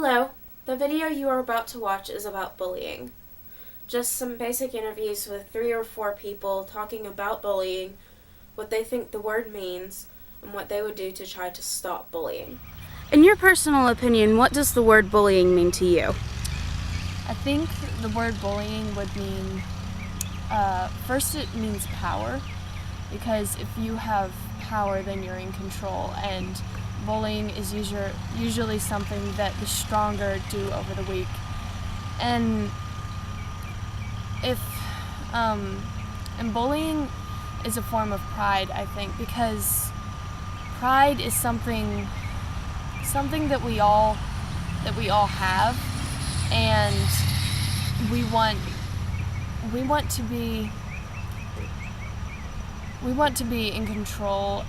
Hello, the video you are about to watch is about bullying. Just some basic interviews with 3 or 4 people talking about bullying, what they think the word means, and what they would do to try to stop bullying. In your personal opinion, what does the word bullying mean to you? I think the word bullying would mean, first it means power, because if you have power then you're in control, and bullying is usually something that the stronger do over the weak. And and bullying is a form of pride, I think, because pride is something that we all have, and we want to be in control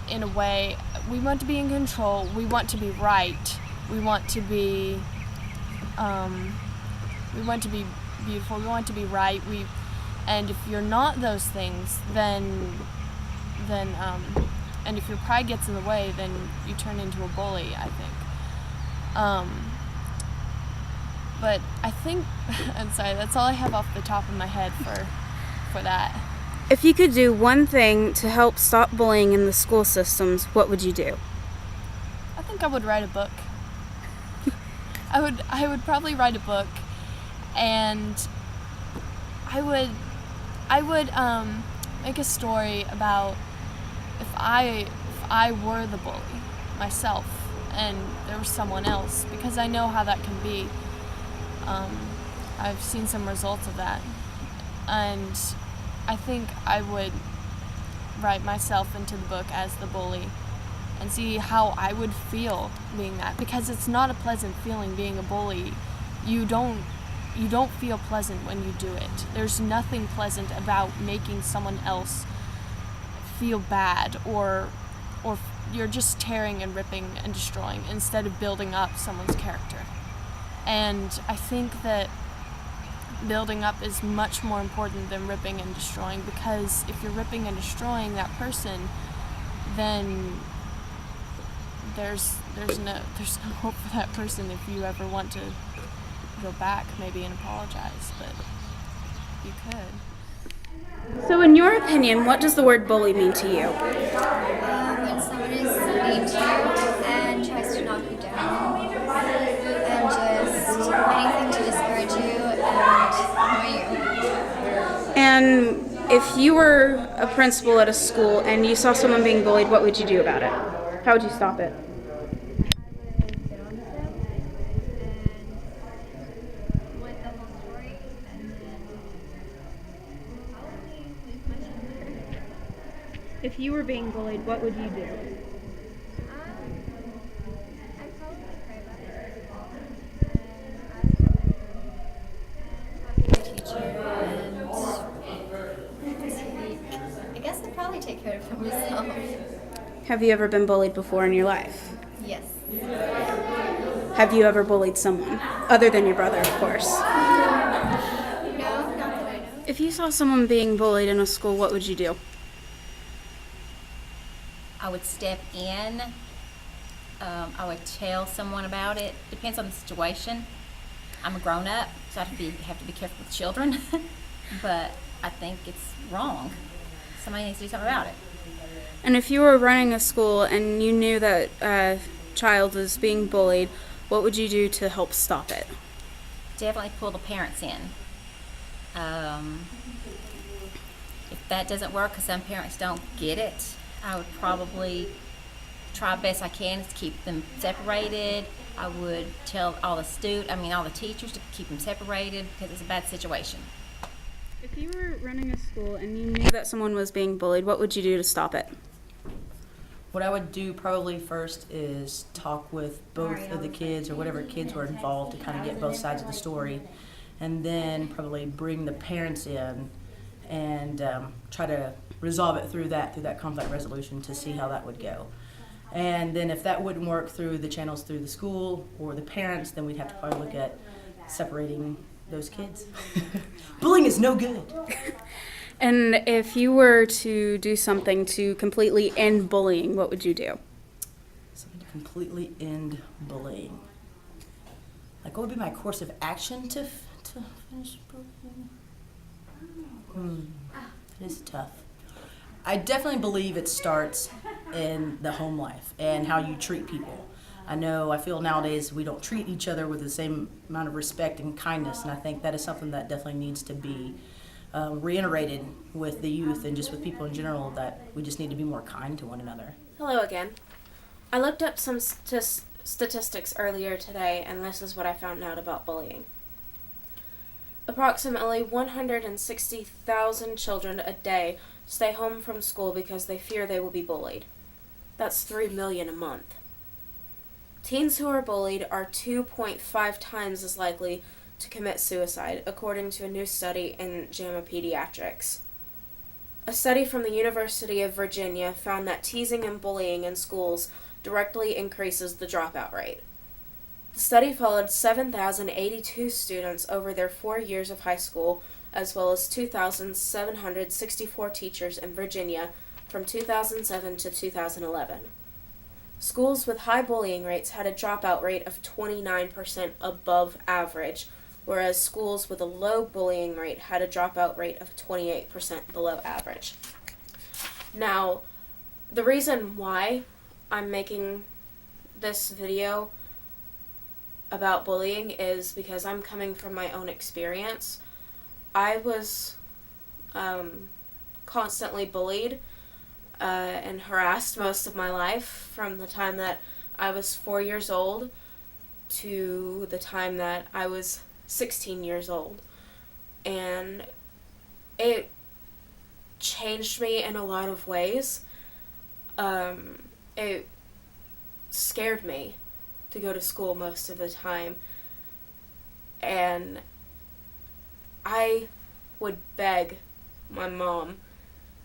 in a way. We want to be in control. We want to be right. We want to be beautiful. We want to be right. And if you're not those things, then and if your pride gets in the way, then you turn into a bully, I think. But I think, I'm sorry, that's all I have off the top of my head for that. If you could do one thing to help stop bullying in the school systems, what would you do? I think I would write a book. I would probably write a book, and I would make a story about if I were the bully myself and there was someone else, because I know how that can be. I've seen some results of that, and I think I would write myself into the book as the bully and see how I would feel being that, because it's not a pleasant feeling being a bully. You don't feel pleasant when you do it. There's nothing pleasant about making someone else feel bad, or you're just tearing and ripping and destroying instead of building up someone's character. And I think that building up is much more important than ripping and destroying, because if you're ripping and destroying that person, then there's no hope for that person if you ever want to go back maybe and apologize, but you could. So in your opinion, what does the word bully mean to you? When someone is mean to you and tries to knock you down and just anything to discourage you and annoy you. And if you were a principal at a school and you saw someone being bullied, what would you do about it? How would you stop it? If you were being bullied, what would you do? I guess I'd probably take care of it myself. Have you ever been bullied before in your life? Yes. Have you ever bullied someone? Other than your brother, of course. No, not that I know. If you saw someone being bullied in a school, what would you do? I would step in. I would tell someone about it. Depends on the situation. I'm a grown-up, so I have to be careful with children. But I think it's wrong. Somebody needs to do something about it. And if you were running a school and you knew that a child was being bullied, what would you do to help stop it? Definitely pull the parents in. If that doesn't work, because some parents don't get it, I would probably try best I can to keep them separated. I would tell all the teachers to keep them separated, because it's a bad situation. If you were running a school and you knew that someone was being bullied, what would you do to stop it? What I would do probably first is talk with both of the kids, or whatever kids were involved, to kind of get both sides of the story, and then probably bring the parents in and try to resolve it through that conflict resolution to see how that would go. And then if that wouldn't work through the channels through the school or the parents, then we'd have to probably look at separating those kids. Bullying is no good. And if you were to do something to completely end bullying, what would you do? Something to completely end bullying. like, what would be my course of action to finish bullying? It is tough. I definitely believe it starts in the home life and how you treat people. I feel nowadays we don't treat each other with the same amount of respect and kindness, and I think that is something that definitely needs to be reiterated with the youth and just with people in general, that we just need to be more kind to one another. Hello again. I looked up some statistics earlier today, and this is what I found out about bullying. Approximately 160,000 children a day stay home from school because they fear they will be bullied. That's 3 million a month. Teens who are bullied are 2.5 times as likely to commit suicide, according to a new study in JAMA Pediatrics. A study from the University of Virginia found that teasing and bullying in schools directly increases the dropout rate. The study followed 7,082 students over their 4 years of high school, as well as 2,764 teachers in Virginia from 2007 to 2011. Schools with high bullying rates had a dropout rate of 29% above average, whereas schools with a low bullying rate had a dropout rate of 28% below average. Now, the reason why I'm making this video about bullying is because I'm coming from my own experience. I was constantly bullied and harassed most of my life, from the time that I was 4 years old to the time that I was 16 years old. And it changed me in a lot of ways. It scared me to go to school most of the time, and I would beg my mom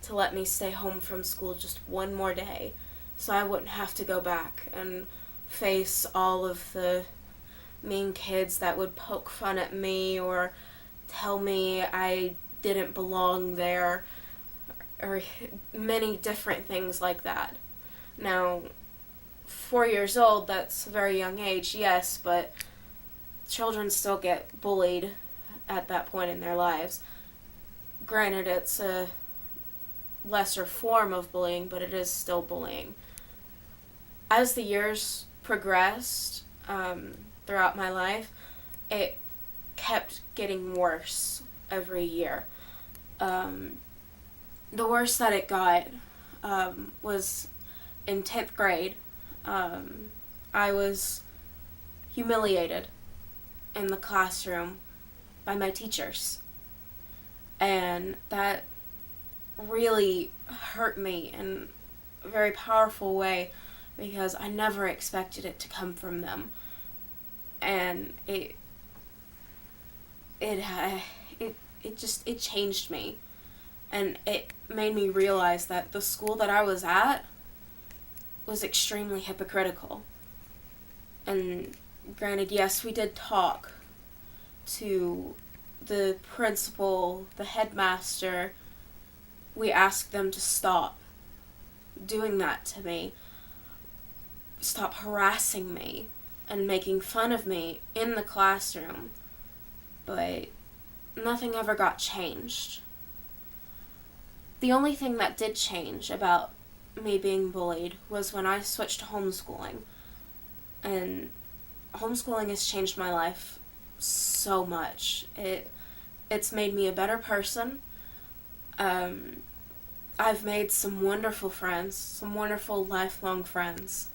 to let me stay home from school just one more day so I wouldn't have to go back and face all of the mean kids that would poke fun at me or tell me I didn't belong there, or many different things like that. Now, 4 years old, that's a very young age, yes, but children still get bullied at that point in their lives. Granted, it's a lesser form of bullying, but it is still bullying. As the years progressed throughout my life, it kept getting worse every year. The worst that it got was in 10th grade. I was humiliated in the classroom by my teachers, and that really hurt me in a very powerful way, because I never expected it to come from them, and it changed me, and it made me realize that the school that I was at was extremely hypocritical. And granted, yes, we did talk to the principal, the headmaster. We asked them to stop doing that to me, stop harassing me and making fun of me in the classroom, but nothing ever got changed. The only thing that did change about me being bullied was when I switched to homeschooling, and homeschooling has changed my life so much. It's made me a better person. I've made some wonderful friends, some wonderful lifelong friends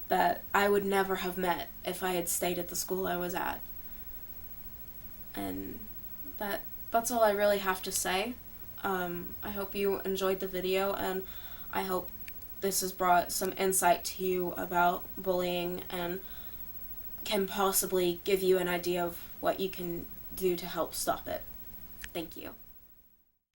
that I would never have met if I had stayed at the school I was at. And that's all I really have to say. I hope you enjoyed the video, and I hope this has brought some insight to you about bullying and can possibly give you an idea of what you can do to help stop it. Thank you.